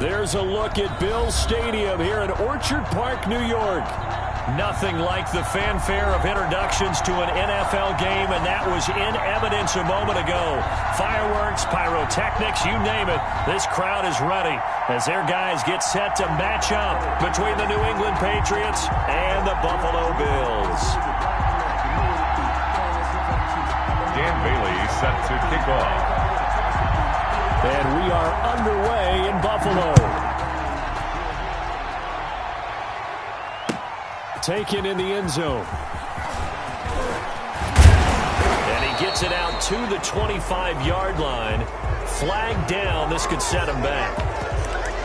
There's a look at Bills Stadium here in Orchard Park, New York. Nothing like the fanfare of introductions to an NFL game, and that was in evidence a moment ago. Fireworks, pyrotechnics, you name it. This crowd is ready as their guys get set to match up between the New England Patriots and the Buffalo Bills. Dan Bailey set to kick off. And we are underway in Buffalo. Taken in the end zone. And he gets it out to the 25-yard line. Flag down. This could set him back.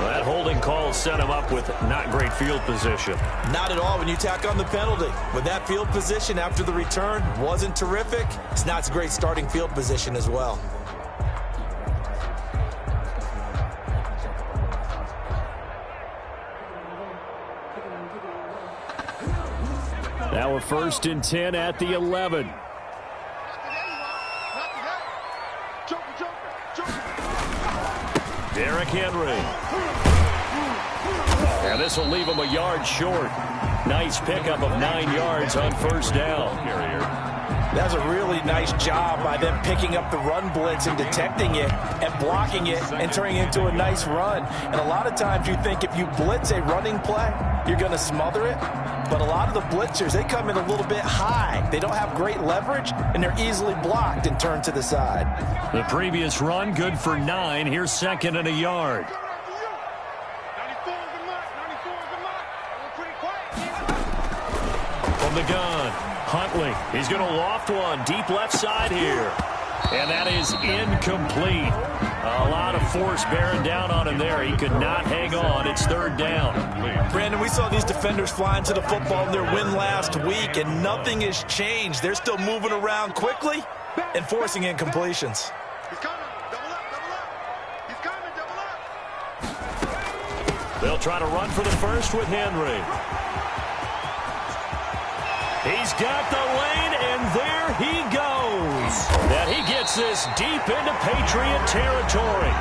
Well, that holding call set him up with not great field position. Not at all when you tack on the penalty. With that field position after the return wasn't terrific. It's not a great starting field position as well. Now a 1st and 10 at the 11. Derrick Henry. And this will leave him a yard short. Nice pickup of 9 yards on 1st down. That's a really nice job by them picking up the run blitz and detecting it and blocking it and turning it into a nice run. And a lot of times you think if you blitz a running play, you're going to smother it. But a lot of the blitzers, they come in a little bit high. They don't have great leverage, and they're easily blocked and turned to the side. The previous run, good for 9. Here's 2nd and a yard. From the gun, Huntley. He's going to loft one deep left side here. And that is incomplete. A lot of force bearing down on him there. He could not hang on. It's 3rd down. Brandon, we saw these defenders flying to the football in their win last week, and nothing has changed. They're still moving around quickly and forcing incompletions. He's coming. Double up. Double up. He's coming. Double up. They'll try to run for the first with Henry. He's got the lane, and there he goes. And he gets this deep into Patriot territory.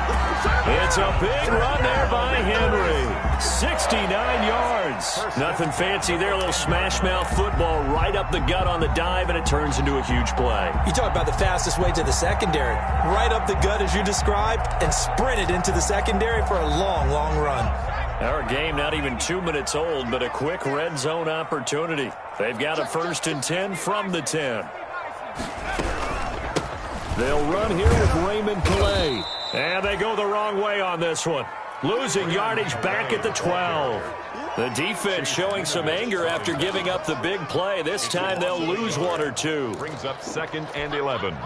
It's a big run there by Henry. 69 yards. Nothing fancy there. A little smash mouth football right up the gut on the dive, and it turns into a huge play. You talk about the fastest way to the secondary. Right up the gut as you described and sprinted into the secondary for a long, long run. Our game not even 2 minutes old, but a quick red zone opportunity. They've got a 1st and 10 from the 10. They'll run here with Raymond Calais. And they go the wrong way on this one. Losing yardage back at the 12. The defense showing some anger after giving up the big play. This time they'll lose 1 or 2. Brings up 2nd and 11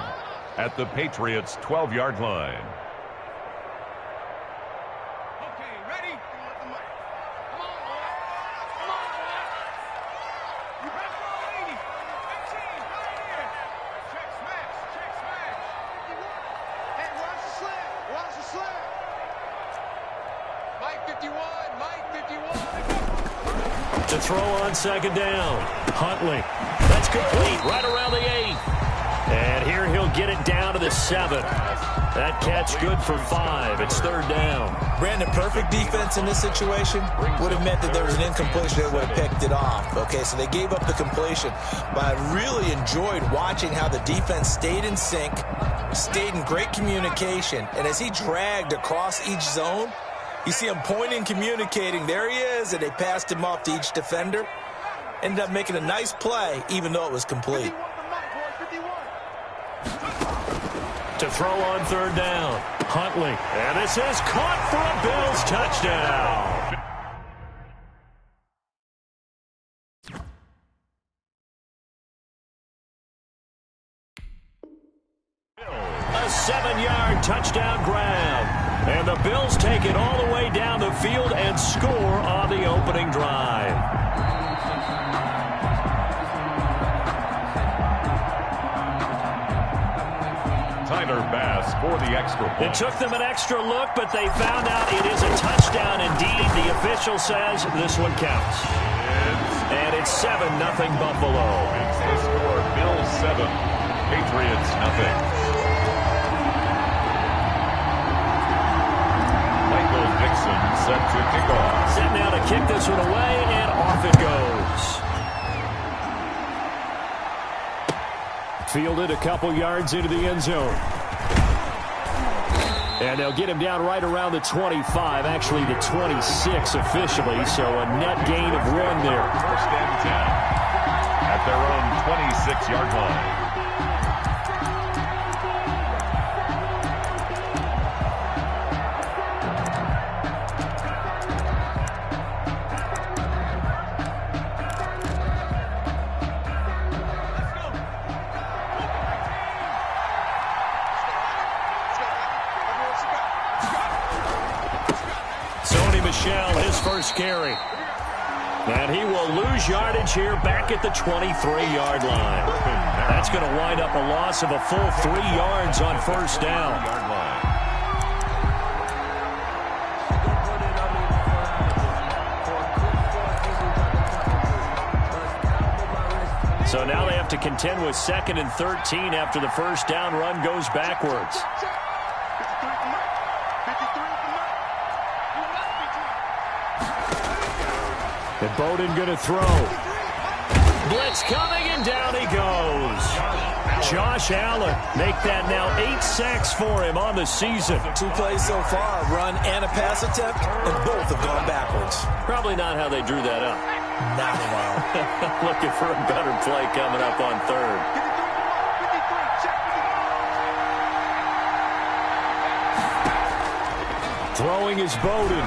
at the Patriots' 12-yard line. To throw on 2nd down. Huntley. That's complete right around the 8. And here he'll get it down to the 7. That catch good for 5. It's 3rd down. Brandon, perfect defense in this situation would have meant that there was an incompletion. They would have picked it off. Okay, so they gave up the completion. But I really enjoyed watching how the defense stayed in sync, stayed in great communication. And as he dragged across each zone, you see him pointing, communicating. There he is, and they passed him off to each defender. Ended up making a nice play, even though it was complete. To throw on 3rd down. Huntley. And this is caught for a Bills touchdown. A 7-yard touchdown grab. And the Bills take it all the way down the field and score on the opening drive. Tyler Bass for the extra point. It took them an extra look, but they found out it is a touchdown indeed. The official says this one counts. And it's 7-0 Buffalo. Makes the score Bills 7, Patriots nothing. set to kick off. Set now to kick this one away, and off it goes. Fielded a couple yards into the end zone. And they'll get him down right around the 25, actually the 26 officially, so a net gain of 1 there. First and 10 at their own 26-yard line. His first carry. And he will lose yardage here back at the 23-yard line. That's going to wind up a loss of a full 3 yards on first down. So now they have to contend with 2nd and 13 after the first down run goes backwards. And Bowden going to throw. Blitz coming, and down he goes. Josh Allen make that now 8 sacks for him on the season. 2 plays so far, run and a pass attempt, and both have gone backwards. Probably not how they drew that up. Not at all. Looking for a better play coming up on 3rd. Throwing is Bowden.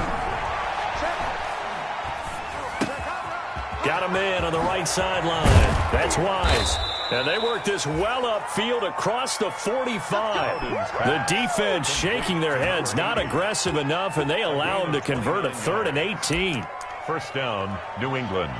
Got a man on the right sideline. That's Wise. And they work this well upfield across the 45. The defense shaking their heads, not aggressive enough, and they allow them to convert a 3rd and 18. First down, New England.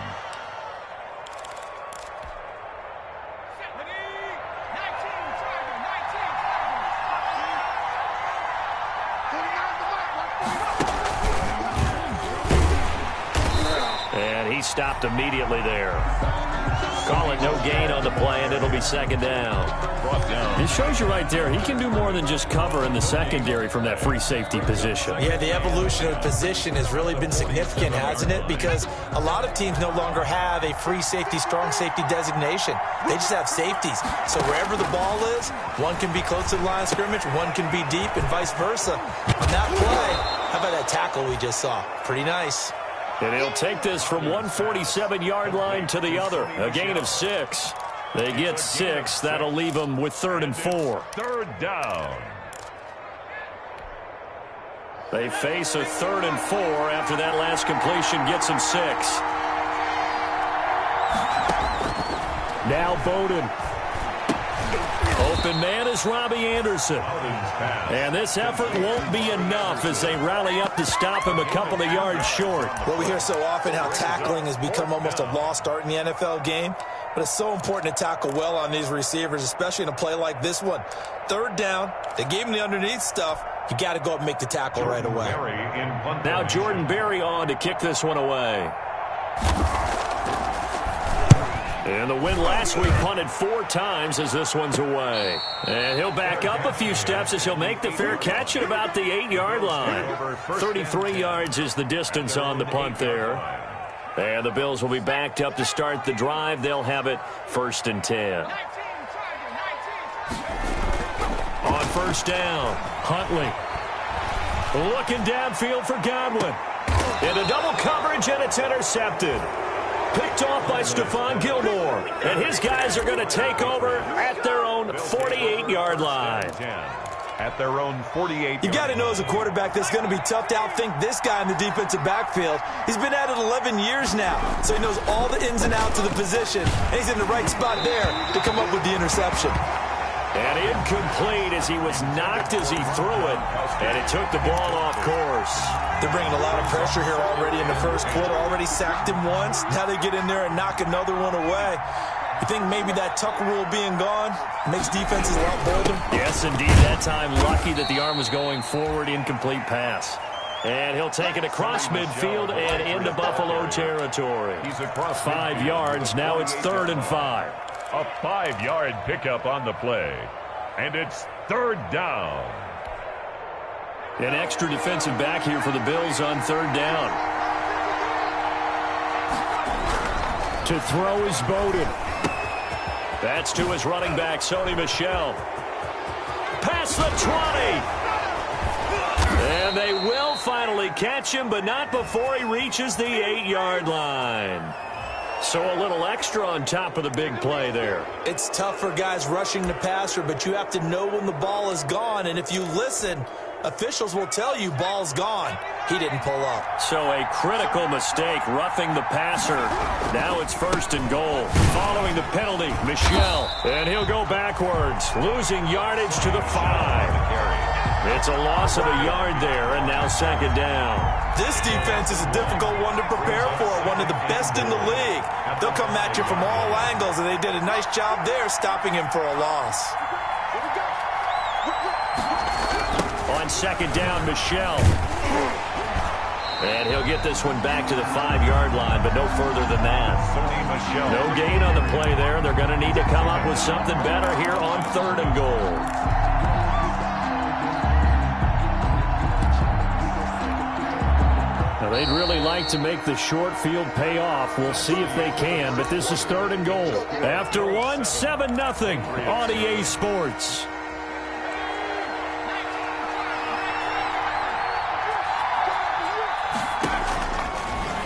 Stopped immediately there. Call it no gain on the play, and it'll be 2nd down. It shows you right there, he can do more than just cover in the secondary from that free safety position. Yeah, the evolution of position has really been significant, hasn't it? Because a lot of teams no longer have a free safety, strong safety designation. They just have safeties. So wherever the ball is, one can be close to the line of scrimmage, one can be deep, and vice versa. On that play, how about that tackle we just saw? Pretty nice. And he'll take this from 147-yard line to the other. A gain of 6. They get 6. That'll leave them with 3rd and 4. 3rd down. They face a 3rd and 4 after that last completion gets them 6. Now Bowden. Open man is Robbie Anderson. And this effort won't be enough as they rally up to stop him a couple of yards short. Well, we hear so often how tackling has become almost a lost art in the NFL game. But it's so important to tackle well on these receivers, especially in a play like this one. 3rd down, they gave him the underneath stuff. You got to go up and make the tackle right away. Now Jordan Berry on to kick this one away. And the win last week punted 4 times as this one's away. And he'll back up a few steps as he'll make the fair catch at about the 8-yard line. 33 yards is the distance on the punt there. And the Bills will be backed up to start the drive. They'll have it 1st and 10. On first down, Huntley. Looking downfield for Godwin. Into double coverage, and it's intercepted. Picked off by Stephon Gilmore. And his guys are going to take over at their own 48-yard line. At their own 48. You got to know as a quarterback that's going to be tough to outthink this guy in the defensive backfield. He's been at it 11 years now, so he knows all the ins and outs of the position, and he's in the right spot there to come up with the interception. And incomplete as he was knocked as he threw it, and it took the ball off course. They're bringing a lot of pressure here already in the first quarter. Already sacked him once. Now they get in there and knock another one away. You think maybe that Tucker rule being gone makes defenses a lot bolder? Yes, indeed. That time, lucky that the arm was going forward. Incomplete pass. And he'll take it across midfield and into Buffalo territory. He's across 5 yards. Now it's 3rd and 5. A 5-yard pickup on the play. And it's 3rd down. An extra defensive back here for the Bills on third down. To throw is Bowden. That's to his running back, Sony Michel. Past the 20. And they will finally catch him, but not before he reaches the 8-yard line. So a little extra on top of the big play there. It's tough for guys rushing the passer, but you have to know when the ball is gone. And if you listen, officials will tell you ball's gone. He didn't pull up. So a critical mistake, roughing the passer. Now it's 1st and goal. Following the penalty, Michel. And he'll go backwards, losing yardage to the 5. It's a loss of a yard there, and now 2nd down. This defense is a difficult one to prepare for, one of the best in the league. They'll come at you from all angles, and they did a nice job there stopping him for a loss. On 2nd down, Michel. And he'll get this one back to the 5-yard line, but no further than that. No gain on the play there. They're going to need to come up with something better here on 3rd and goal. Now, they'd really like to make the short field pay off. We'll see if they can, but this is 3rd and goal. After 1, 7-0 on EA Sports.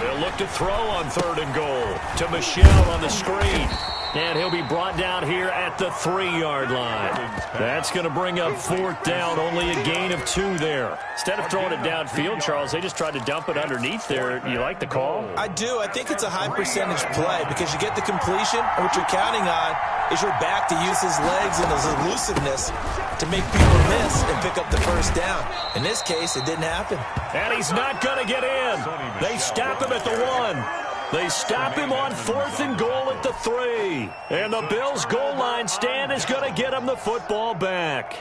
They'll look to throw on 3rd and goal to Michel on the screen. And he'll be brought down here at the 3-yard line. That's going to bring up 4th down, only a gain of 2 there. Instead of throwing it downfield, Charles, they just tried to dump it underneath there. You like the call? I do. I think it's a high percentage play because you get the completion, and what you're counting on is your back to use his legs and his elusiveness to make people miss and pick up the 1st down. In this case, it didn't happen. And he's not going to get in. They stop him at the 1. They stop him on 4th and goal at the 3. And the Bills' goal line stand is going to get him the football back.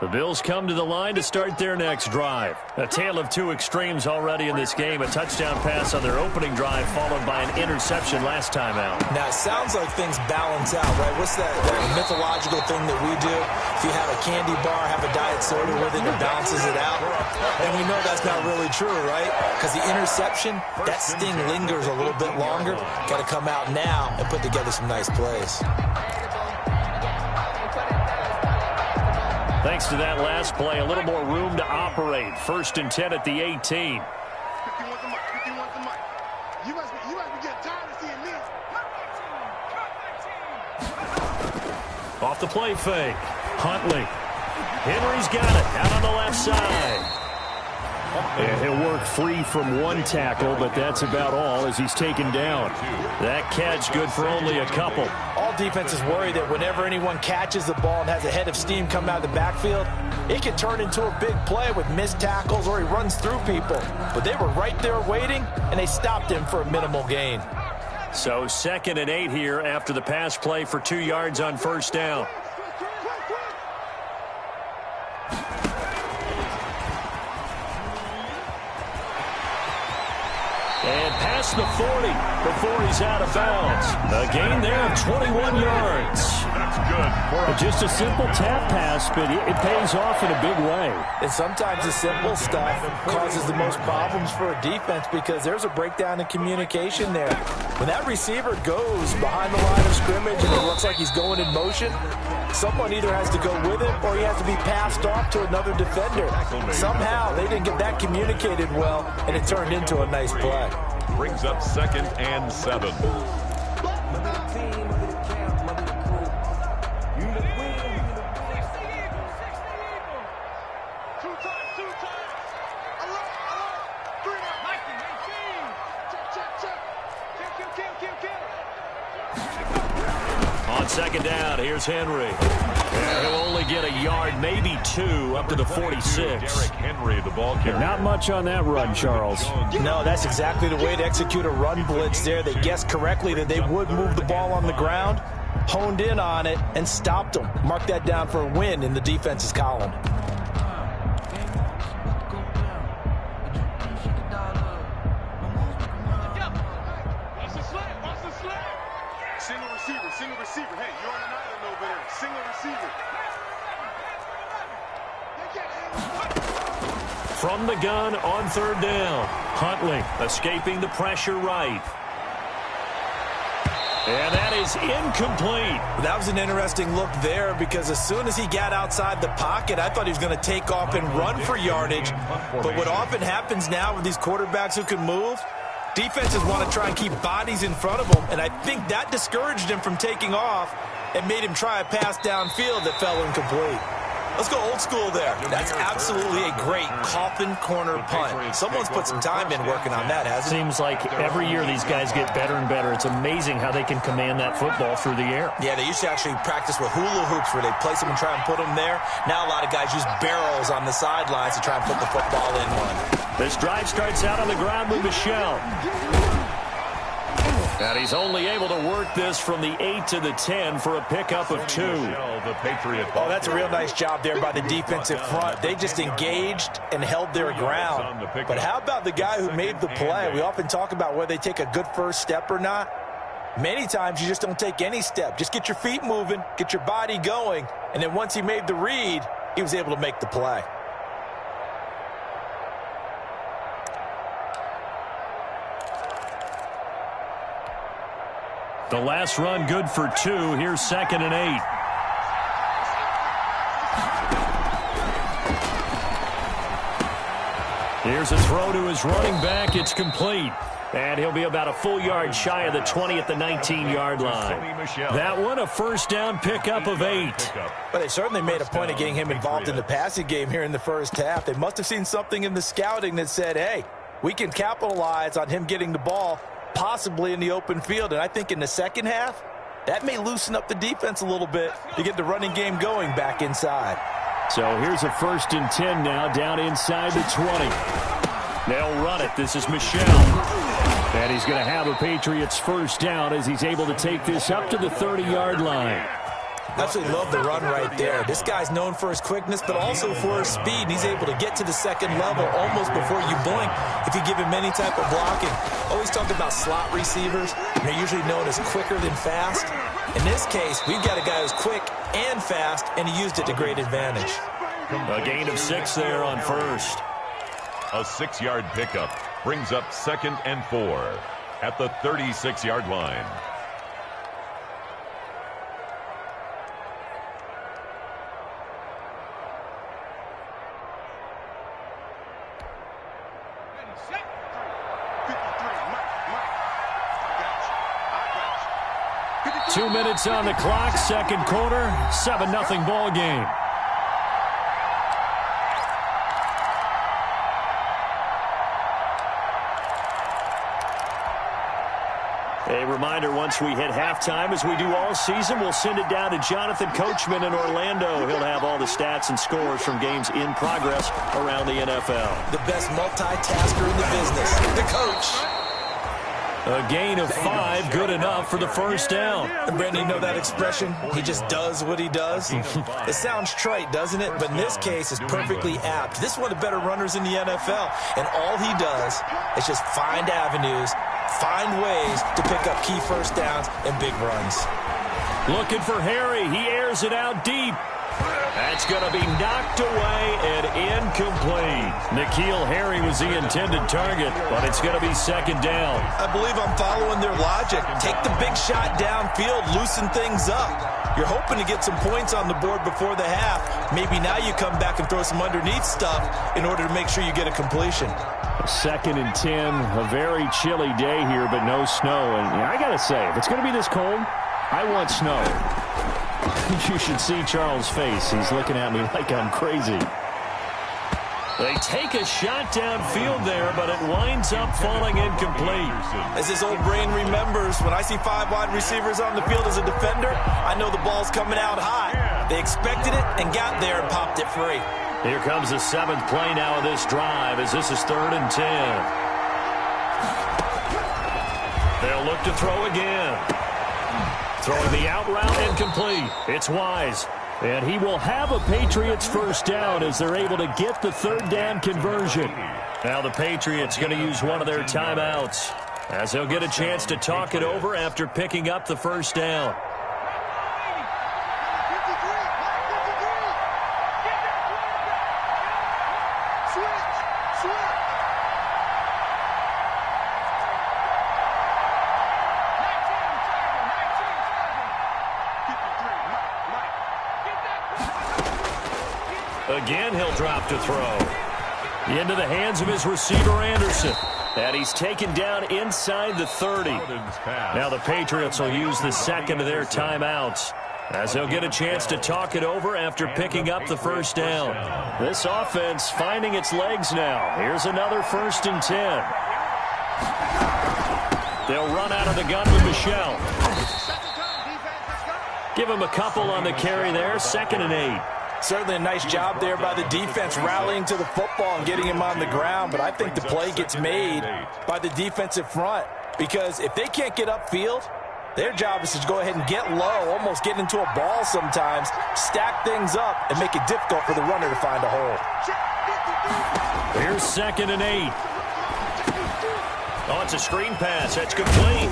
The Bills come to the line to start their next drive. A tale of 2 extremes already in this game. A touchdown pass on their opening drive, followed by an interception last time out. Now, it sounds like things balance out, right? What's that mythological thing that we do? If you have a candy bar, have a diet soda with it, it balances it out. And we know that's not really true, right? Because the interception, that sting lingers a little bit longer. Got to come out now and put together some nice plays. Thanks to that last play, a little more room to operate. 1st and 10 at the 18. 51 the mic. 51 the mic. You must be getting tired of seeing me. Off the play fake. Huntley. Henry's got it. Out on the left side. And he'll work free from 1 tackle, but that's about all as he's taken down. That catch good for only a couple. All defenses worry that whenever anyone catches the ball and has a head of steam come out of the backfield, it can turn into a big play with missed tackles or he runs through people. But they were right there waiting, and they stopped him for a minimal gain. So 2nd and 8 here after the pass play for 2 yards on 1st down. And past the 40 before he's out of bounds. A gain there of 21 yards. That's good. Just a simple tap pass, but it pays off in a big way. And sometimes the simple stuff causes the most problems for a defense because there's a breakdown in communication there. When that receiver goes behind the line of scrimmage and it looks like he's going in motion, someone either has to go with him or he has to be passed off to another defender. Somehow they didn't get that communicated well, and it turned into a nice play. Brings up 2nd and 7. On 2nd down, here's Henry. And he'll only get a yard, maybe 2, up to the 46. Henry, the ball carrier. Not much on that run, Charles. No, that's exactly the way to execute a run blitz there. They guessed correctly that they would move the ball on the ground, honed in on it, and stopped them. Mark that down for a win in the defense's column. Single receiver, single receiver. Hey, you're on an island over there. Single receiver. From the gun on third down. Huntley escaping the pressure right. And that is incomplete. That was an interesting look there because as soon as he got outside the pocket, I thought he was going to take off and run for yardage. But what often happens now with these quarterbacks who can move, defenses want to try and keep bodies in front of them, and I think that discouraged him from taking off and made him try a pass downfield that fell incomplete. Let's go old school there. That's absolutely a great coffin corner punt. Someone's put some time in working on that, hasn't it? Seems like every year these guys get better and better. It's amazing how they can command that football through the air. Yeah, they used to actually practice with hula hoops where they place them and try and put them there. Now a lot of guys use barrels on the sidelines to try and put the football in one. This drive starts out on the ground with Michel. And he's only able to work this from the 8 to the 10 for a pickup of 2. Oh, that's a real nice job there by the defensive front. They just engaged and held their ground. But how about the guy who made the play? We often talk about whether they take a good first step or not. Many times you just don't take any step. Just get your feet moving, get your body going, and then once he made the read, he was able to make the play. The last run good for 2. Here's 2nd and 8. Here's a throw to his running back. It's complete. And he'll be about a full yard shy of the 20 at the 19-yard line. That one, a first down pickup of 8. But they certainly made a point of getting him involved in the passing game here in the first half. They must have seen something in the scouting that said, hey, we can capitalize on him getting the ball possibly in the open field. And I think in the second half, that may loosen up the defense a little bit to get the running game going back inside. So here's a 1st and 10 now down inside the 20. They'll run it. This is Michel. And he's going to have a Patriots first down as he's able to take this up to the 30-yard line. Absolutely love the run right there. This guy's known for his quickness, but also for his speed. He's able to get to the second level almost before you blink if you give him any type of blocking. Always talk about slot receivers. They're usually known as quicker than fast. In this case, we've got a guy who's quick and fast, and he used it to great advantage. A gain of 6 there on first. A 6-yard pickup brings up 2nd and 4 at the 36-yard line. Mike. 2 minutes on the clock, second quarter, 7-0 ball game. A reminder, once we hit halftime, as we do all season, we'll send it down to Jonathan Coachman in Orlando. He'll have all the stats and scores from games in progress around the NFL. The best multitasker in the business, the coach. A gain of 5, good enough for the first down. And Brandon, you know that expression? He just does what he does. It sounds trite, doesn't it? But in this case, it's perfectly apt. This is one of the better runners in the NFL. And all he does is just find avenues, find ways to pick up key first downs and big runs. Looking for Harry. He airs it out deep. That's going to be knocked away and incomplete. N'Keal Harry was the intended target, but it's going to be second down. I believe I'm following their logic. Take the big shot downfield, loosen things up. You're hoping to get some points on the board before the half. Maybe now you come back and throw some underneath stuff in order to make sure you get a completion. 2nd and 10, a very chilly day here, but no snow. And I got to say, if it's going to be this cold, I want snow. You should see Charles' face. He's looking at me like I'm crazy. They take a shot downfield there, but it winds up falling incomplete. As his old brain remembers, when I see 5 wide receivers on the field as a defender, I know the ball's coming out high. They expected it and got there and popped it free. Here comes the 7th play now of this drive as this is 3rd and 10. They'll look to throw again. Throwing the out route incomplete. It's Wise. And he will have a Patriots first down as they're able to get the 3rd down conversion. Now the Patriots going to use one of their timeouts. as he'll get a chance to talk it over after picking up the first down. Again, he'll drop to throw. Into the hands of his receiver, Anderson. And he's taken down inside the 30. Now the Patriots will use the second of their timeouts, as they'll get a chance to talk it over after picking up the first down. This offense finding its legs now. Here's another 1st and 10. They'll run out of the gun with Michel. Give him a couple on the carry there. 2nd and 8. Certainly a nice job there by the defense rallying to the football and getting him on the ground, but I think the play gets made by the defensive front, because if they can't get upfield, their job is to go ahead and get low, almost get into a ball sometimes, stack things up, and make it difficult for the runner to find a hole. Here's 2nd and 8. Oh, it's a screen pass. That's complete.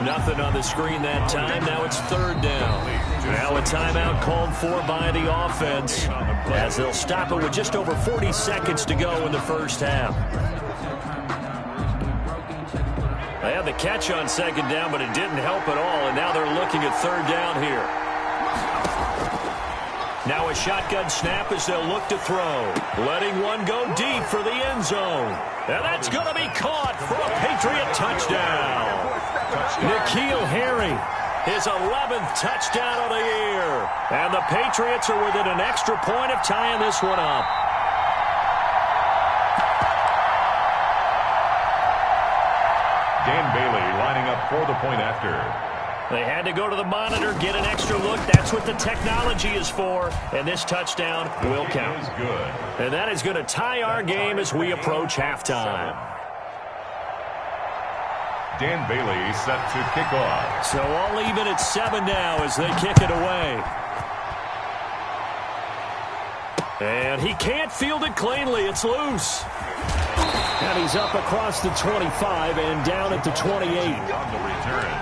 Nothing on the screen that time. Now it's 3rd down. Now a timeout called for by the offense, as they'll stop it with just over 40 seconds to go in the first half. They had the catch on 2nd down, but it didn't help at all, and now they're looking at 3rd down here. Now a shotgun snap as they'll look to throw. Letting one go deep for the end zone. And that's going to be caught for a Patriot touchdown. N'Keal Harry, his 11th touchdown of the year. And the Patriots are within an extra point of tying this one up. Dan Bailey lining up for the point after. They had to go to the monitor, get an extra look. That's what the technology is for. And this touchdown will count. Good. And that is going to tie our game as we approach halftime. Dan Bailey set to kick off. So all even at 7 now as they kick it away. And he can't field it cleanly. It's loose. And he's up across the 25 and down at the 28. On the return,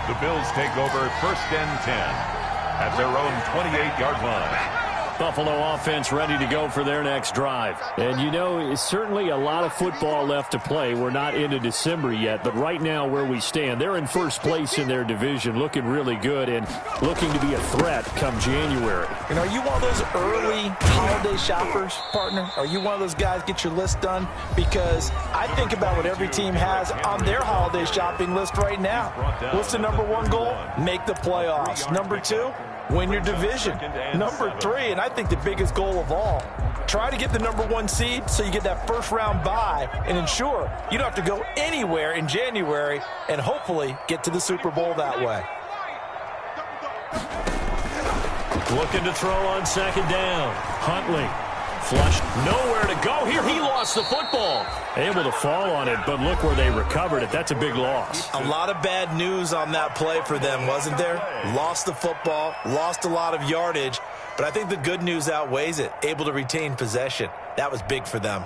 the Bills take over 1st and 10 at their own 28-yard line. Buffalo offense ready to go for their next drive. And, you know, it's certainly a lot of football left to play. We're not into December yet, but right now where we stand, they're in first place in their division, looking really good and looking to be a threat come January. And are you one of those early holiday shoppers, partner? Are you one of those guys get your list done? Because I think about what every team has on their holiday shopping list right now. What's the number 1 goal? Make the playoffs. Number 2? Win your division. Number 3, and I think the biggest goal of all, try to get the number 1 seed so you get that first-round bye and ensure you don't have to go anywhere in January and hopefully get to the Super Bowl that way. Looking to throw on 2nd down. Huntley. Flush. Nowhere to go here. He lost the football. Able to fall on it, but look where they recovered it. That's a big loss. A lot of bad news on that play for them, wasn't there? Lost the football, lost a lot of yardage, but I think the good news outweighs it. Able to retain possession. That was big for them.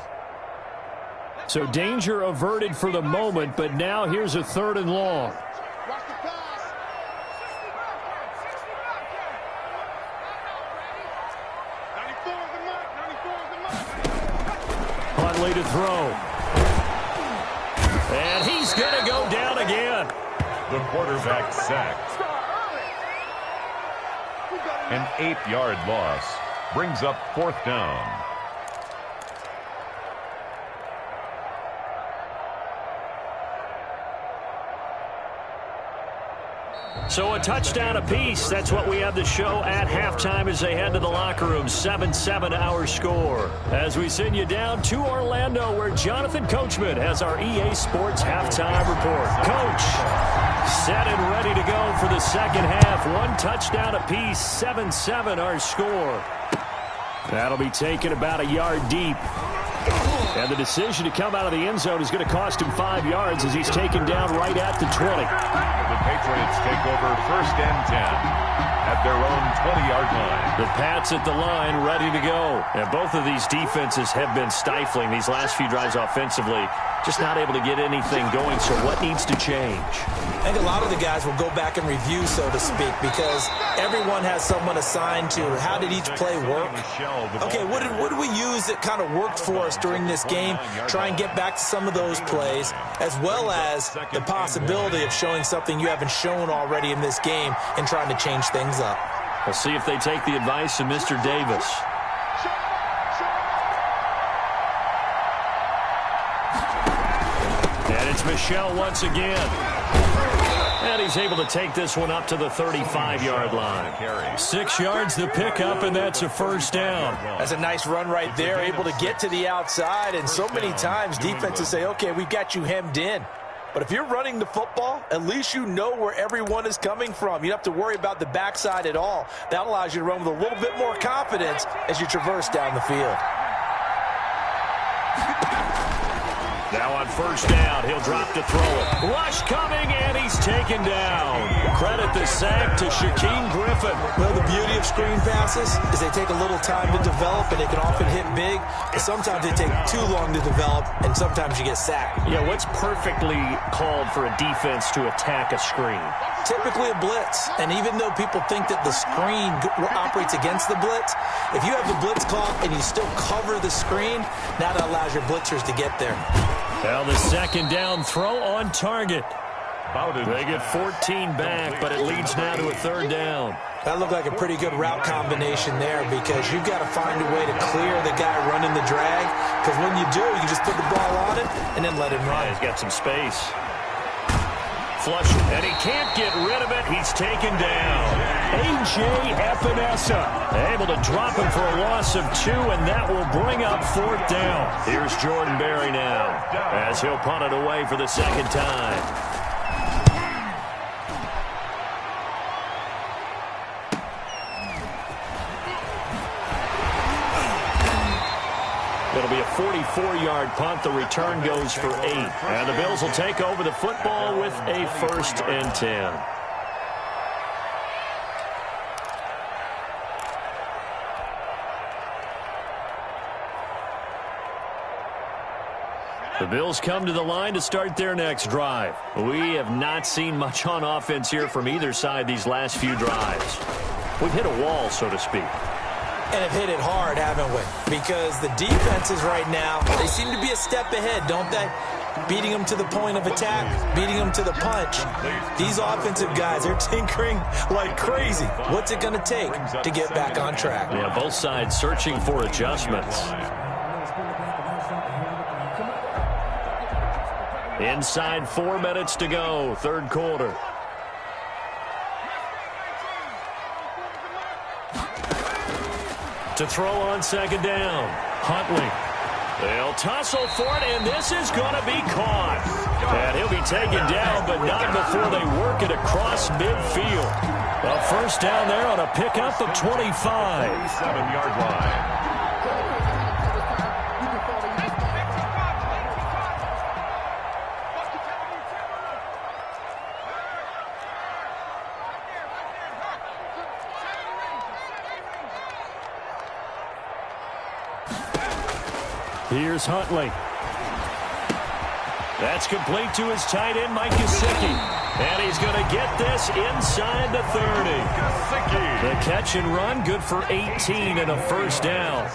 So danger averted for the moment, but now here's a 3rd and long. Huntley to throw. And he's going to go down again. The quarterback sacked. An 8-yard loss brings up 4th down. So a touchdown apiece. That's what we have to show at halftime as they head to the locker room. 7-7 our score. As we send you down to Orlando, where Jonathan Coachman has our EA Sports halftime report. Coach, set and ready to go for the second half. 1 touchdown apiece. 7-7 our score. That'll be taken about a yard deep. And the decision to come out of the end zone is going to cost him 5 yards as he's taken down right at the 20. The Patriots take over 1st and 10 at their own 20-yard line. The Pats at the line, ready to go. And both of these defenses have been stifling these last few drives offensively. Just not able to get anything going, so what needs to change? I think a lot of the guys will go back and review, so to speak, because everyone has someone assigned to how did each play work. Okay, what did we use that kind of worked for us during this game? Try and get back to some of those plays, as well as the possibility of showing something you haven't shown already in this game and trying to change things up. We'll see if they take the advice of Mr. Davis. And it's Michel once again. And he's able to take this one up to the 35-yard line. 6 yards the pickup, and that's a first down. That's a nice run right there, able to get to the outside. And so many times defenses say, okay, we've got you hemmed in. But if you're running the football, at least you know where everyone is coming from. You don't have to worry about the backside at all. That allows you to run with a little bit more confidence as you traverse down the field. Now on first down, he'll drop to throw it. Rush coming, and he's taken down. Credit the sack to Shaquem Griffin. Well, the beauty of screen passes is they take a little time to develop, and they can often hit big. But sometimes they take too long to develop, and sometimes you get sacked. Yeah, what's perfectly called for a defense to attack a screen? Typically a blitz. And even though people think that the screen operates against the blitz, if you have the blitz called and you still cover the screen, now that allows your blitzers to get there. Well, the second down throw on target. They get 14 back, but it leads now to a third down. That looked like a pretty good route combination there, because you've got to find a way to clear the guy running the drag, because when you do, you just put the ball on it and then let him run. Yeah, he's got some space. Flush, and he can't get rid of it. He's taken down. A.J. Epinesa able to drop him for a loss of 2, and that will bring up 4th down. Here's Jordan Berry now, as he'll punt it away for the second time. It'll be a 44-yard punt. The return goes for 8. And the Bills will take over the football with a 1st and 10. The Bills come to the line to start their next drive. We have not seen much on offense here from either side these last few drives. We've hit a wall, so to speak. And have hit it hard, haven't we? Because the defenses right now, they seem to be a step ahead, don't they? Beating them to the point of attack, beating them to the punch. These offensive guys, they're tinkering like crazy. What's it going to take to get back on track? Yeah, both sides searching for adjustments. Inside 4 minutes to go, third quarter. To throw on second down. Huntley. They'll tussle for it, and this is going to be caught. And he'll be taken down, but not before they work it across midfield. A first down there on a pickup of 25. 7-yard line. Here's Huntley. That's complete to his tight end, Mike Gesicki. And he's going to get this inside the 30. The catch and run, good for 18 and a first down.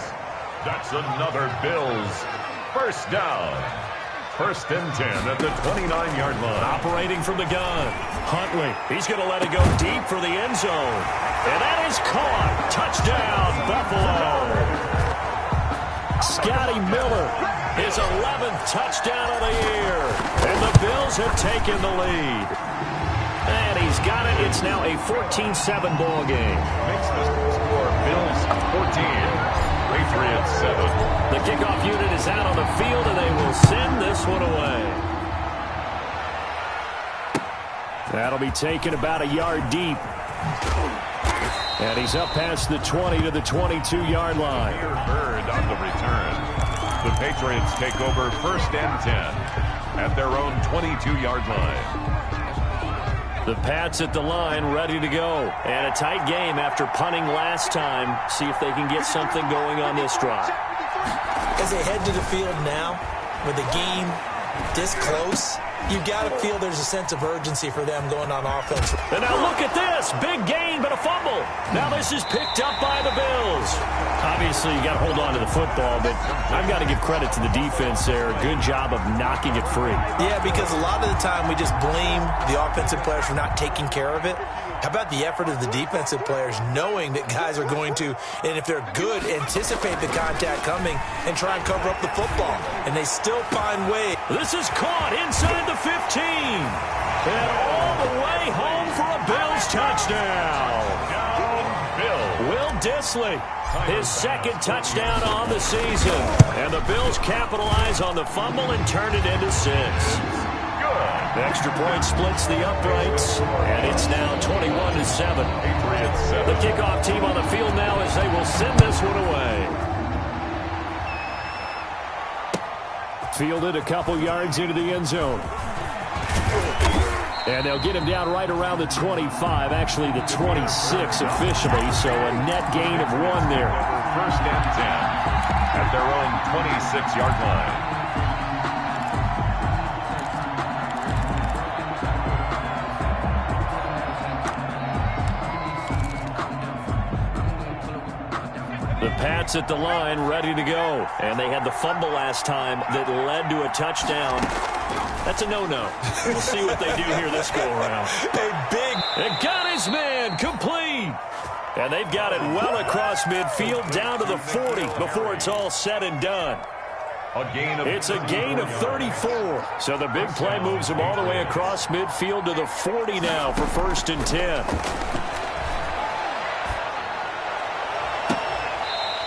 That's another Bills first down. 1st and 10 at the 29-yard line. Operating from the gun. Huntley, he's going to let it go deep for the end zone. And that is caught. Touchdown, Buffalo. Scotty Miller, his 11th touchdown of the year. And the Bills have taken the lead. And he's got it. It's now a 14-7 ball game. Makes the score Bills 14, Patriots 7. The kickoff unit is out on the field, and they will send this one away. That'll be taken about a yard deep. And he's up past the 20 to the 22-yard line. Bird on the return. The Patriots take over 1st and 10 at their own 22-yard line. The Pats at the line, ready to go. And a tight game after punting last time. See if they can get something going on this drive. As they head to the field now, with the game this close, you've got to feel there's a sense of urgency for them going on offense. And now look at this. Big gain, but a fumble. Now this is picked up by the Bills. Obviously, you got to hold on to the football, but I've got to give credit to the defense there. Good job of knocking it free. Yeah, because a lot of the time we just blame the offensive players for not taking care of it. How about the effort of the defensive players knowing that guys are going to, and if they're good, anticipate the contact coming and try and cover up the football. And they still find ways. This is caught inside the 15. And all the way home for a Bills touchdown. Will Dissly, his second touchdown on the season. And the Bills capitalize on the fumble and turn it into 6. The extra point splits the uprights, and it's now 21-7. The kickoff team on the field now as they will send this one away. Fielded a couple yards into the end zone. And they'll get him down right around the 25, actually the 26 officially, so a net gain of 1 there. First and 10 at their own 26-yard line. The Pats at the line, ready to go. And they had the fumble last time that led to a touchdown. That's a no-no. We'll see what they do here this go-around. And got his man complete. And they've got it well across midfield down to the 40 before it's all said and done. It's a gain of 34. So the big play moves them all the way across midfield to the 40 now for 1st and 10.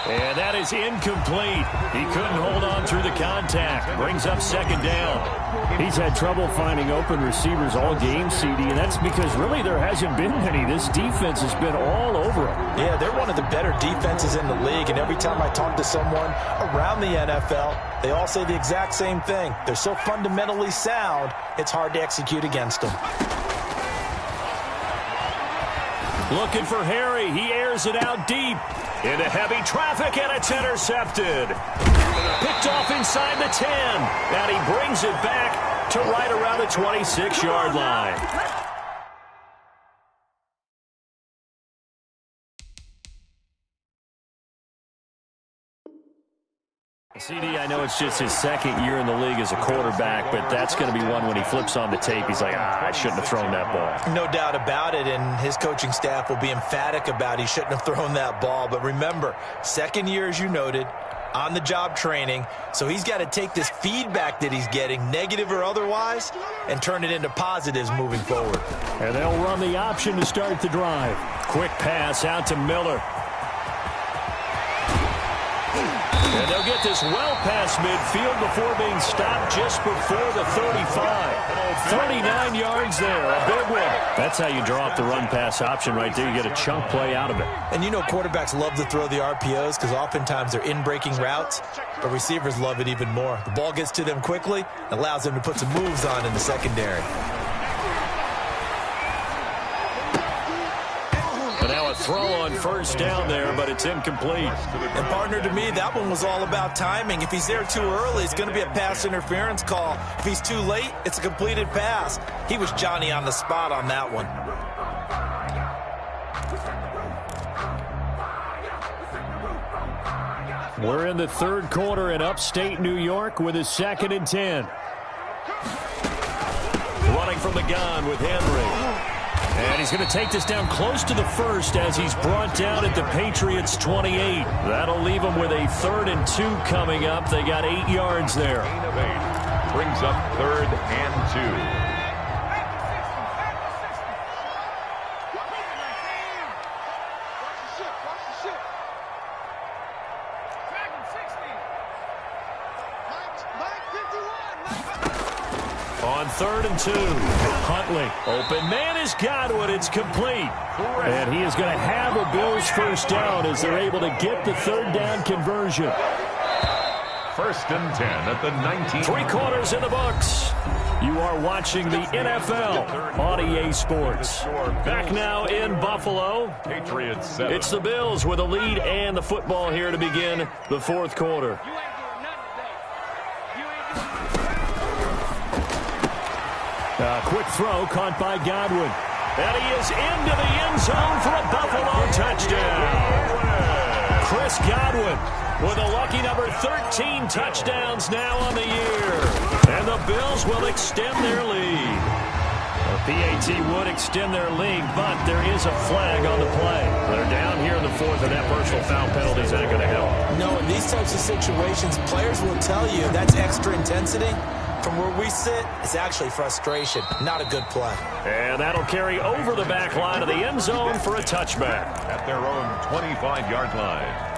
And that is incomplete. He couldn't hold on through the contact. Brings up 2nd down. He's had trouble finding open receivers all game, CD, and that's because really there hasn't been any. This defense has been all over him. Yeah, they're one of the better defenses in the league, and every time I talk to someone around the NFL, they all say the exact same thing. They're so fundamentally sound, it's hard to execute against them. Looking for Harry. He airs it out deep. Into heavy traffic, and it's intercepted. Picked off inside the 10. And he brings it back to right around the 26-yard line. CD, I know it's just his 2nd year in the league as a quarterback, but that's going to be one when he flips on the tape. He's like, I shouldn't have thrown that ball. No doubt about it, and his coaching staff will be emphatic about he shouldn't have thrown that ball. But remember, 2nd year, as you noted, on-the-job training, so he's got to take this feedback that he's getting, negative or otherwise, and turn it into positives moving forward. And they'll run the option to start the drive. Quick pass out to Miller. And they'll get this well past midfield before being stopped just before the 35. 39 yards there, a big one. That's how you draw up the run-pass option right there. You get a chunk play out of it. And you know quarterbacks love to throw the RPOs because oftentimes they're in-breaking routes, but receivers love it even more. The ball gets to them quickly, allows them to put some moves on in the secondary. But now a throw on 1st down there, but it's incomplete. And partner, to me, that one was all about timing. If he's there too early, it's going to be a pass interference call. If he's too late, it's a completed pass. He was Johnny on the spot on that one. We're in the 3rd quarter in upstate New York with a 2nd and 10. Running from the gun with Henry. And he's going to take this down close to the 1st as he's brought down at the Patriots' 28. That'll leave him with a 3rd and 2 coming up. They got 8 yards there. Brings up 3rd and 2. On 3rd and 2, Huntley. Open man is Godwin. It's complete. And he is going to have a Bills 1st down as they're able to get the 3rd down conversion. 1st and 10 at the 19. 3 quarters in the books. You are watching the NFL on EA Sports. Back now in Buffalo. Patriots 7. It's the Bills with a lead and the football here to begin the fourth quarter. A quick throw caught by Godwin. And he is into the end zone for a Buffalo touchdown. Chris Godwin with a lucky number 13 touchdowns now on the year. And the Bills will extend their lead. A PAT would extend their lead, but there is a flag on the play. They're down here in the fourth, and that personal foul penalty is not going to help. No, in these types of situations, players will tell you that's extra intensity. From where we sit, it's actually frustration. Not a good play. And that'll carry over the back line of the end zone for a touchback. At their own 25-yard line.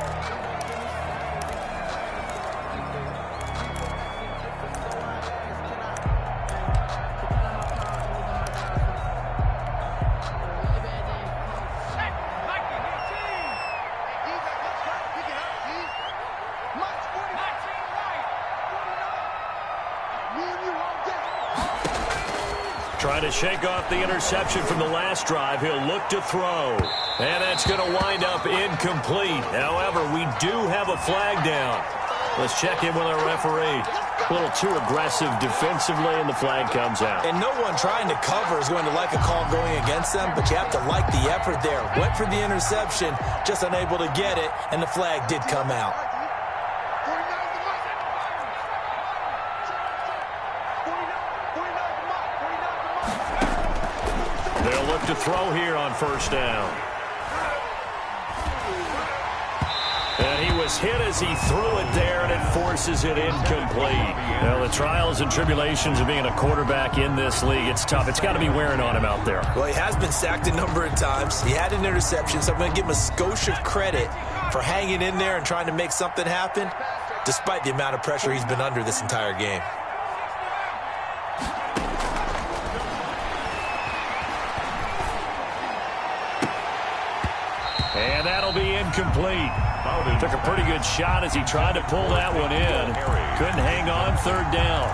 Trying to shake off the interception from the last drive. He'll look to throw. And that's going to wind up incomplete. However, we do have a flag down. Let's check in with our referee. A little too aggressive defensively, and the flag comes out. And no one trying to cover is going to like a call going against them, but you have to like the effort there. Went for the interception, just unable to get it, and the flag did come out. They'll look to throw here on first down. And he was hit as he threw it there, and it forces it incomplete. Well, the trials and tribulations of being a quarterback in this league, it's tough. It's got to be wearing on him out there. Well, he has been sacked a number of times. He had an interception, so I'm going to give him a skosh of credit for hanging in there and trying to make something happen, despite the amount of pressure he's been under this entire game. And that'll be incomplete. Took a pretty good shot as he tried to pull that one in. Couldn't hang on third down.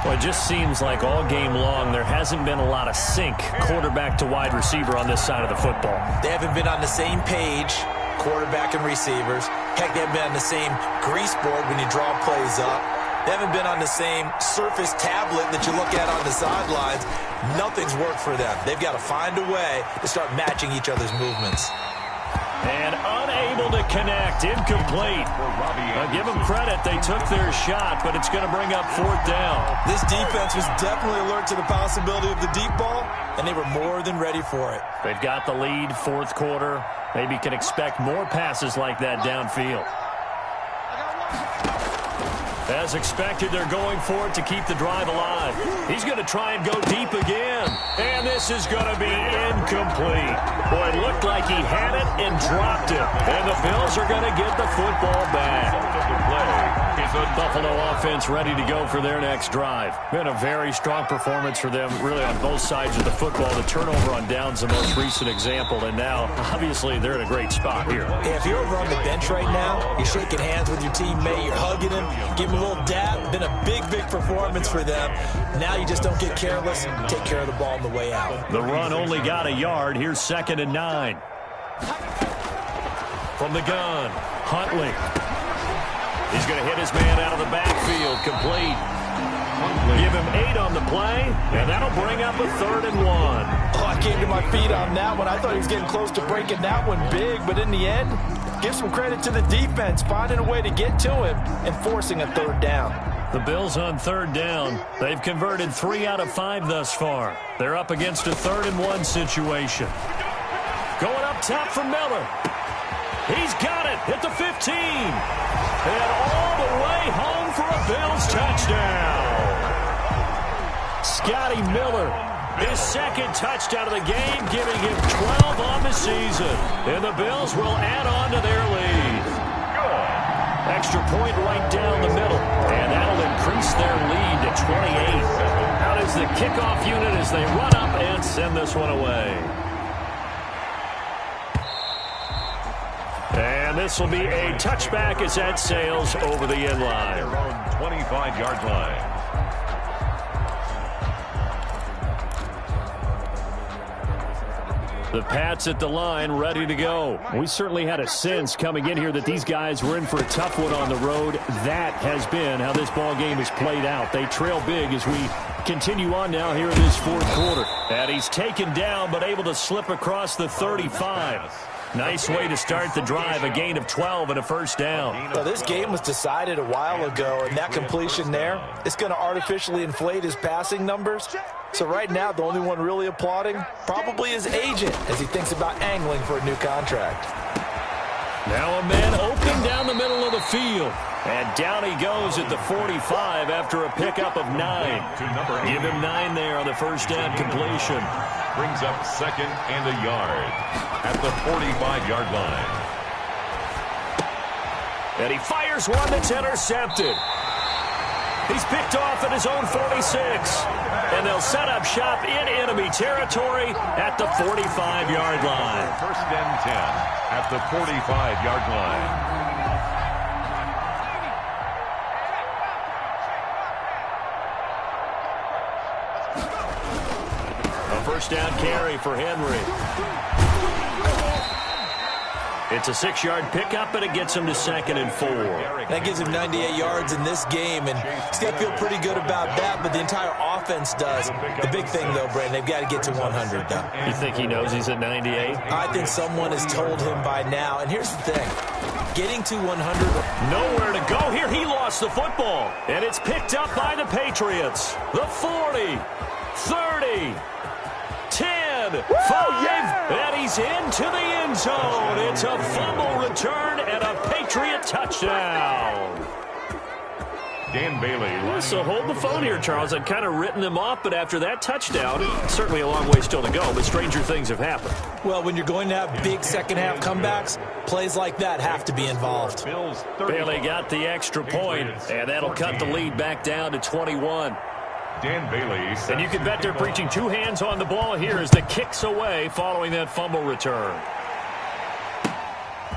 Well, it just seems like all game long there hasn't been a lot of sync quarterback to wide receiver on this side of the football. They haven't been on the same page, quarterback and receivers. Heck, they haven't been on the same grease board when you draw plays up. They haven't been on the same surface tablet that you look at on the sidelines. Nothing's worked for them. They've got to find a way to start matching each other's movements. And unable to connect, incomplete. I'll give them credit, they took their shot, but it's going to bring up fourth down. This defense was definitely alert to the possibility of the deep ball, and they were more than ready for it. They've got the lead, fourth quarter. Maybe can expect more passes like that downfield. As expected, they're going for it to keep the drive alive. He's going to try and go deep again. And this is going to be incomplete. Boy, it looked like he had it and dropped it. And the Bills are going to get the football back. The Buffalo offense ready to go for their next drive. Been a very strong performance for them, really, on both sides of the football. The turnover on downs the most recent example. And now, obviously, they're in a great spot here. Yeah, if you're over on the bench right now, you're shaking hands with your teammate, you're hugging him, give him a little dab. Been a big, big performance for them. Now you just don't get careless. Take care of the ball on the way out. The run only got a yard. Here's 2nd and 9. From the gun, Huntley. He's going to hit his man out of the backfield. Complete. Give him 8 on the play, and that'll bring up a 3rd and 1. Oh, I came to my feet on that one. I thought he was getting close to breaking that one big, but in the end, give some credit to the defense, finding a way to get to him and forcing a 3rd down. The Bills on 3rd down. They've converted 3 out of 5 thus far. They're up against a 3rd and 1 situation. Going up top for Miller. He's got it at the 15. And all the way home for a Bills touchdown. Scotty Miller, his 2nd touchdown of the game, giving him 12 on the season. And the Bills will add on to their lead. Extra point right down the middle. And that'll increase their lead to 28. Out is the kickoff unit as they run up and send this one away. And this will be a touchback as that sails over the end line. 25-yard line. The Pats at the line, ready to go. We certainly had a sense coming in here that these guys were in for a tough one on the road. That has been how this ball game has played out. They trail big as we continue on now here in this fourth quarter. And he's taken down but able to slip across the 35. Nice way to start the drive, a gain of 12 and a first down. Well, this game was decided a while ago, and that completion there, it's going to artificially inflate his passing numbers. So right now, the only one really applauding probably his agent as he thinks about angling for a new contract. Now a man open down the middle of the field. And down he goes at the 45 after a pickup of 9. Give him 9 there on the first down completion. Brings up second and a yard at the 45-yard line. And he fires one that's intercepted. He's picked off at his own 46. And they'll set up shop in enemy territory at the 45-yard line. First and 10 at the 45-yard line. First down carry for Henry. It's a 6-yard pickup, and it gets him to 2nd and 4. That gives him 98 yards in this game, and he's got to feel pretty good about that, but the entire offense does. The big thing, though, Brandon, they've got to get to 100, though. You think he knows he's at 98? I think someone has told him by now, and here's the thing. Getting to 100. Nowhere to go here. He lost the football, and it's picked up by the Patriots. The 40, 30, 10, 5, and he's into the end zone. It's a fumble return and a Patriot touchdown. Dan Bailey. So hold the phone here, Charles. I'd kind of written them off, but after that touchdown, certainly a long way still to go, but stranger things have happened. Well, when you're going to have big second-half comebacks, plays like that have to be involved. Bailey got the extra point, and that'll cut the lead back down to 21. Dan Bailey. And you can bet they're preaching 2 hands on the ball here as the kick's away following that fumble return.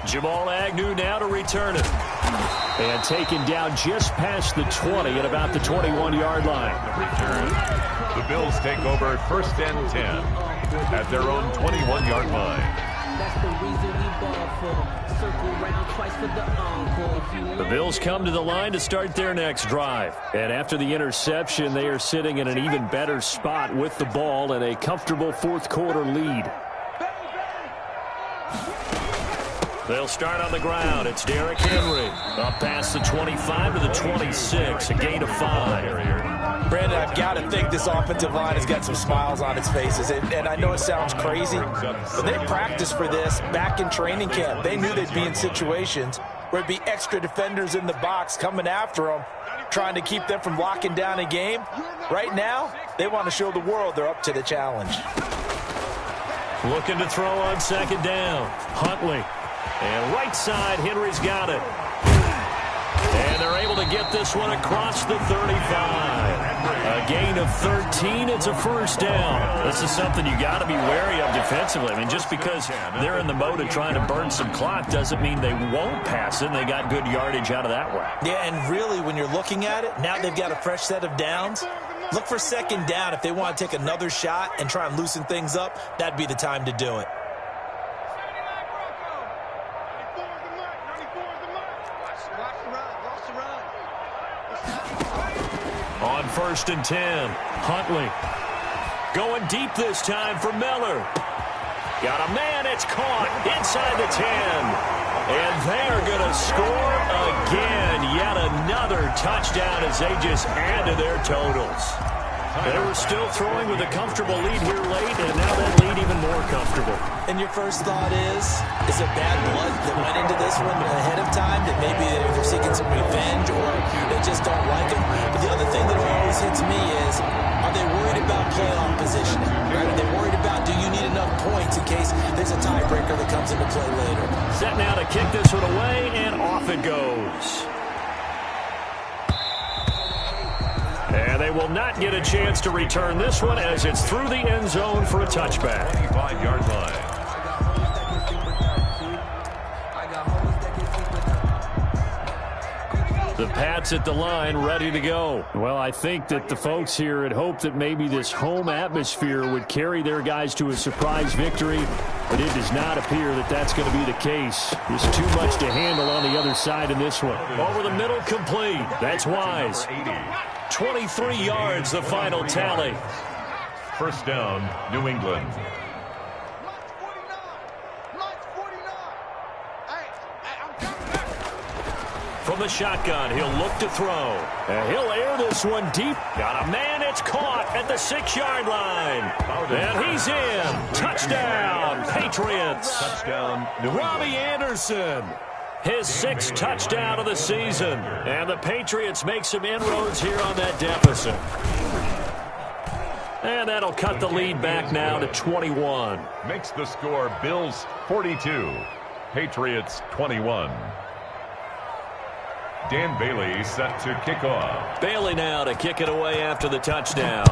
Jamal Agnew now to return it. And taken down just past the 20 at about the 21-yard line. The Bills take over first and 10 at their own 21-yard line. That's the reason we ball for. Circle round twice for the encore. The Bills come to the line to start their next drive. And after the interception, they are sitting in an even better spot with the ball and a comfortable fourth quarter lead. They'll start on the ground. It's Derrick Henry. Up past the 25 to the 26, a gain of 5. Brandon, I've got to think this offensive line has got some smiles on its faces. And I know it sounds crazy, but they practiced for this back in training camp. They knew they'd be in situations where it'd be extra defenders in the box coming after them, trying to keep them from locking down a game. Right now, they want to show the world they're up to the challenge. Looking to throw on second down. Huntley. And right side, Henry's got it. And they're able to get this one across the 35. A gain of 13. It's a first down. This is something you got to be wary of defensively. I mean, just because they're in the mode of trying to burn some clock doesn't mean they won't pass it. And they got good yardage out of that one. Yeah, and really, when you're looking at it, now they've got a fresh set of downs. Look for second down. If they want to take another shot and try and loosen things up, that'd be the time to do it. On first and 10, Huntley going deep this time for Miller. Got a man, it's caught inside the 10. And they're going to score again. Yet another touchdown as they just add to their totals. They were still throwing with a comfortable lead here late, and now that lead even more comfortable. And your first thought is it bad blood that went into this one ahead of time, that maybe they're seeking some revenge or they just don't like him? But the other thing that always hits me is, are they worried about playoff positioning? Right? Are they worried about, do you need enough points in case there's a tiebreaker that comes into play later? Set now to kick this one away, and off it goes. And they will not get a chance to return this one as it's through the end zone for a touchback. 25-yard line. The Pats at the line, ready to go. Well, I think that the folks here had hoped that maybe this home atmosphere would carry their guys to a surprise victory, but it does not appear that that's going to be the case. There's too much to handle on the other side in this one. Over the middle, complete. That's Wise. 23 yards, the final tally. First down, New England. From the shotgun, he'll look to throw. And he'll air this one deep. Got a man, it's caught at the 6-yard line. And he's in. Touchdown, Patriots. Touchdown, New England. Robbie Anderson. His 6th touchdown of the season. And the Patriots make some inroads here on that deficit. And that'll cut the lead back now to 21. Makes the score Bills 42, Patriots 21. Dan Bailey set to kick off. Bailey now to kick it away after the touchdown.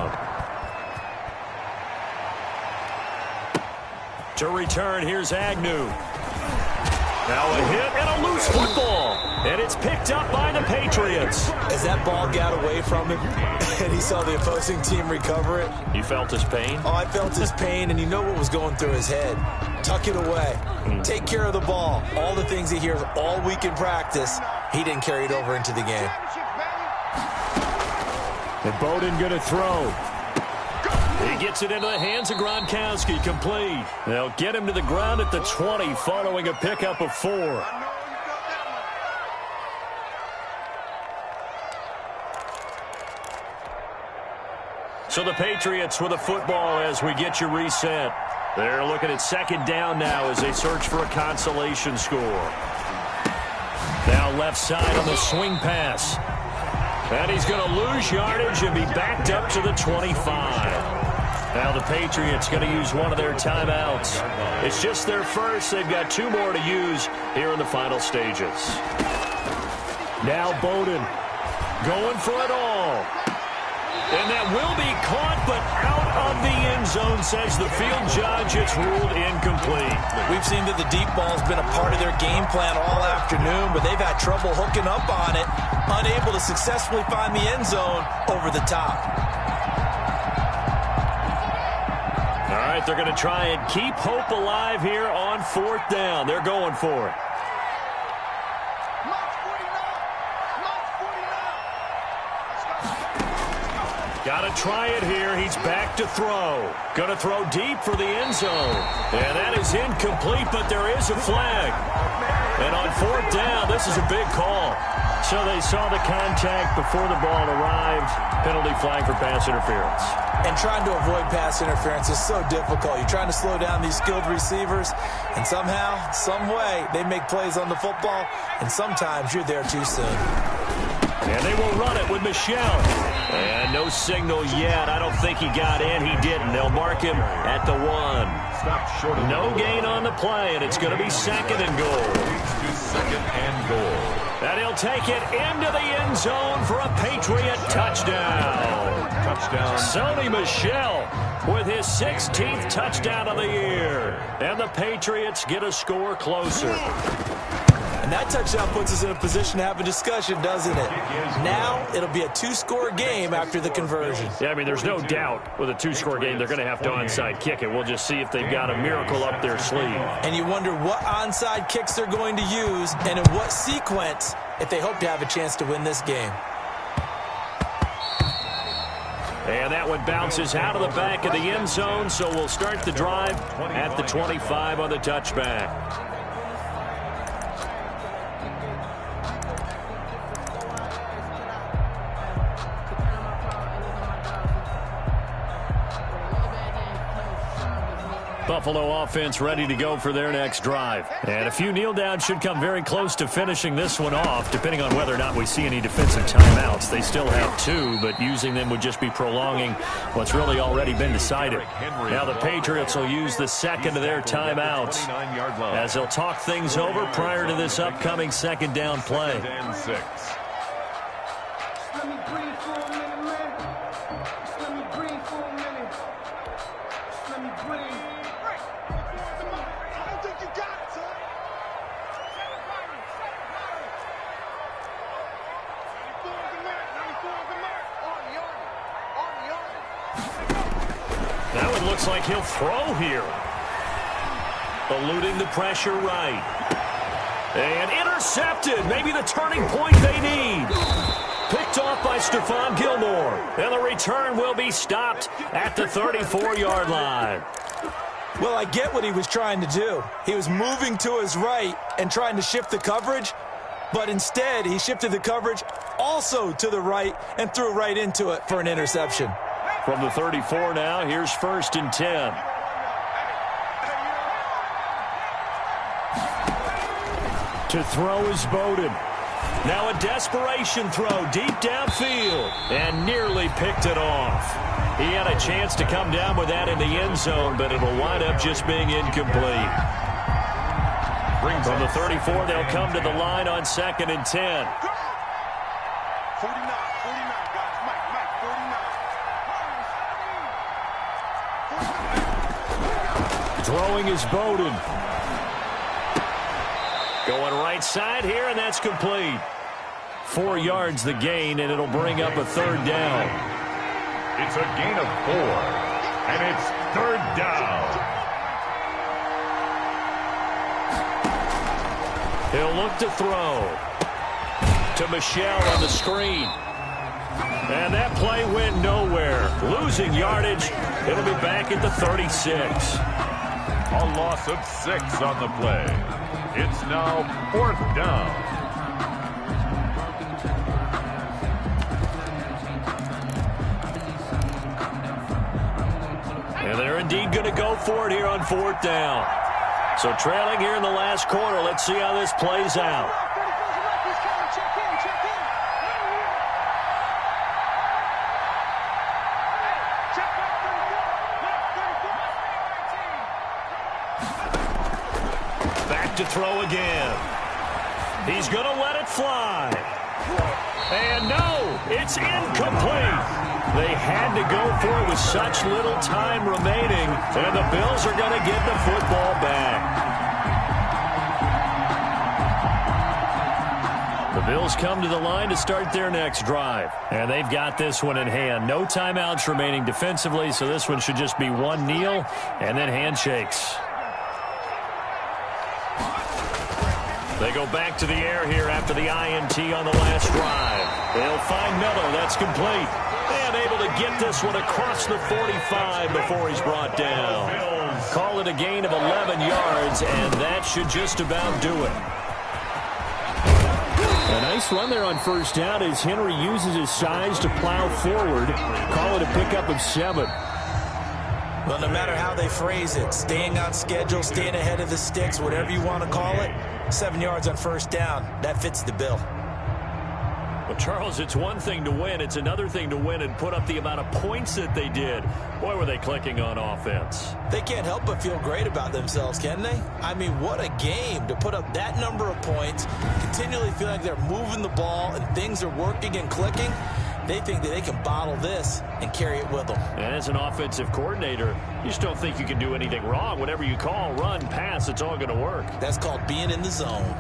To return, here's Agnew. Now a hit and a loose football. And it's picked up by the Patriots. As that ball got away from him and he saw the opposing team recover it. You felt his pain? Oh, I felt his pain, and you know what was going through his head. Tuck it away. Take care of the ball. All the things he hears all week in practice, he didn't carry it over into the game. And Bowden going to throw. He gets it into the hands of Gronkowski, complete. They'll get him to the ground at the 20 following a pickup of 4. So the Patriots with a football as we get you reset. They're looking at 2nd down now as they search for a consolation score. Now left side on the swing pass. And he's going to lose yardage and be backed up to the 25. Now the Patriots going to use one of their timeouts. It's just their first. They've got 2 more to use here in the final stages. Now Bowden going for it all. And that will be caught, but out of the end zone, says the field judge. It's ruled incomplete. We've seen that the deep ball has been a part of their game plan all afternoon, but they've had trouble hooking up on it, unable to successfully find the end zone over the top. All right, they're going to try and keep hope alive here on 4th down. They're going for it. Got to try it here. He's back to throw. Going to throw deep for the end zone. And that is incomplete, but there is a flag. And on 4th down, this is a big call. So they saw the contact before the ball arrived. Penalty flag for pass interference. And trying to avoid pass interference is so difficult. You're trying to slow down these skilled receivers, and somehow, some way, they make plays on the football, and sometimes you're there too soon. And they will run it with Michelle. And no signal yet. I don't think he got in. He didn't. They'll mark him at the 1. No gain on the play, and it's going to be 2nd and goal. 2nd and goal. And he'll take it into the end zone for a Patriot touchdown. Touchdown. Sony Michel with his 16th touchdown of the year. And the Patriots get a score closer. And that touchdown puts us in a position to have a discussion, doesn't it? Now it'll be a 2-score game after the conversion. Yeah, I mean, there's no doubt with a 2-score game they're going to have to onside kick it. We'll just see if they've got a miracle up their sleeve. And you wonder what onside kicks they're going to use and in what sequence if they hope to have a chance to win this game. And that one bounces out of the back of the end zone, so we'll start the drive at the 25 on the touchback. Buffalo offense ready to go for their next drive. And a few kneel downs should come very close to finishing this one off, depending on whether or not we see any defensive timeouts. They still have 2, but using them would just be prolonging what's really already been decided. Now the Patriots will use the 2nd of their timeouts as they'll talk things over prior to this upcoming 2nd down play. 2nd and 6. Looks like he'll throw here. Eluding the pressure right. And intercepted. Maybe the turning point they need. Picked off by Stephon Gilmore. And the return will be stopped at the 34-yard line. Well, I get what he was trying to do. He was moving to his right and trying to shift the coverage, but instead he shifted the coverage also to the right and threw right into it for an interception. From the 34 now, here's 1st and 10. To throw is Bowden. Now a desperation throw deep downfield and nearly picked it off. He had a chance to come down with that in the end zone, but it'll wind up just being incomplete. From the 34, they'll come to the line on 2nd and 10. 49, guys. Mike, 49. Throwing is Bowden. Going right side here, and that's complete. 4 yards the gain, and it'll bring up a 3rd down. It's a gain of 4, and it's 3rd down. He'll look to throw. To Michelle on the screen. And that play went nowhere. Losing yardage. It'll be back at the 36. A loss of 6 on the play. It's now 4th down. And they're indeed going to go for it here on 4th down. So trailing here in the last quarter. Let's see how this plays out. Back to throw again. He's going to let it fly. And no, it's incomplete. They had to go for it with such little time remaining, and the Bills are going to get the football back. The Bills come to the line to start their next drive, and they've got this one in hand. No timeouts remaining defensively, so this one should just be one kneel and then handshakes. They go back to the air here after the INT on the last drive. They'll find Miller. That's complete. And able to get this one across the 45 before he's brought down. Call it a gain of 11 yards, and that should just about do it. A nice run there on 1st down as Henry uses his size to plow forward. Call it a pickup of 7. Well, no matter how they phrase it, staying on schedule, staying ahead of the sticks, whatever you want to call it, 7 yards on 1st down, that fits the bill. Well, Charles, it's one thing to win. It's another thing to win and put up the amount of points that they did. Boy, were they clicking on offense. They can't help but feel great about themselves, can they? I mean, what a game to put up that number of points, continually feel like they're moving the ball and things are working and clicking. They think that they can bottle this and carry it with them. And as an offensive coordinator, you just don't think you can do anything wrong. Whatever you call, run, pass, it's all going to work. That's called being in the zone.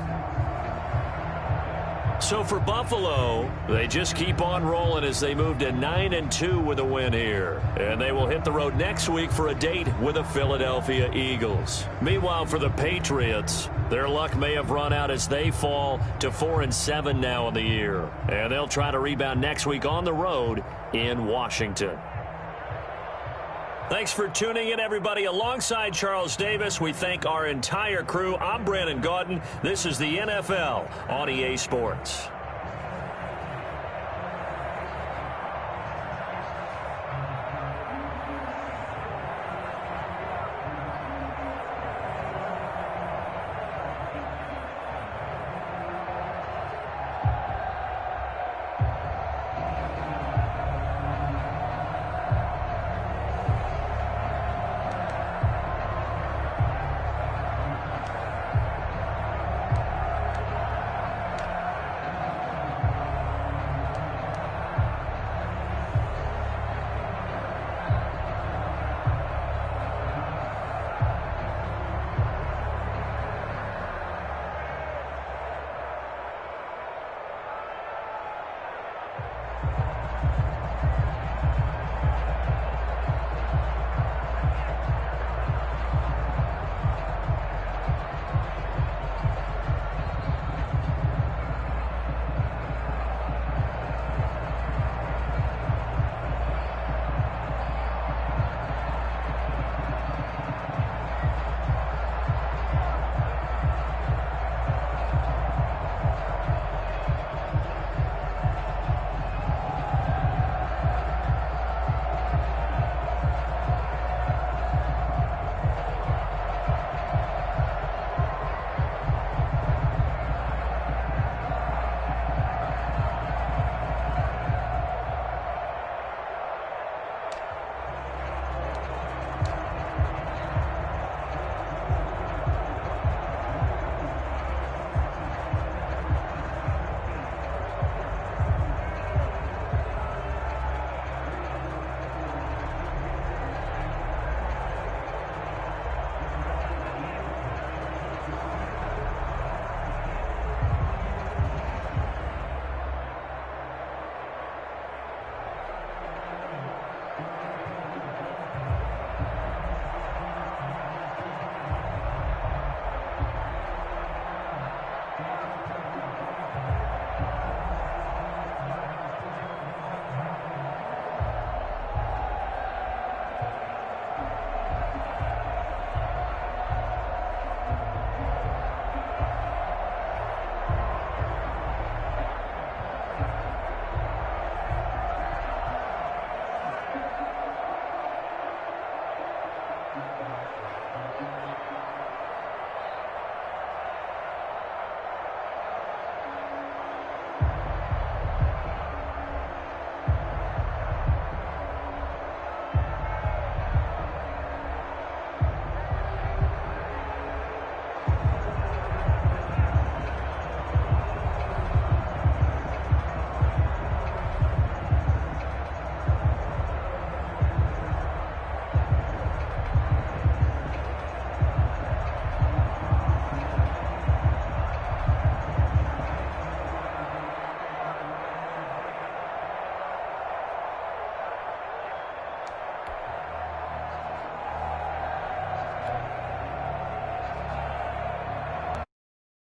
So for Buffalo, they just keep on rolling as they move to 9-2 with a win here. And they will hit the road next week for a date with the Philadelphia Eagles. Meanwhile, for the Patriots, their luck may have run out as they fall to 4-7 now in the year. And they'll try to rebound next week on the road in Washington. Thanks for tuning in, everybody. Alongside Charles Davis, we thank our entire crew. I'm Brandon Gaudin. This is the NFL on EA Sports.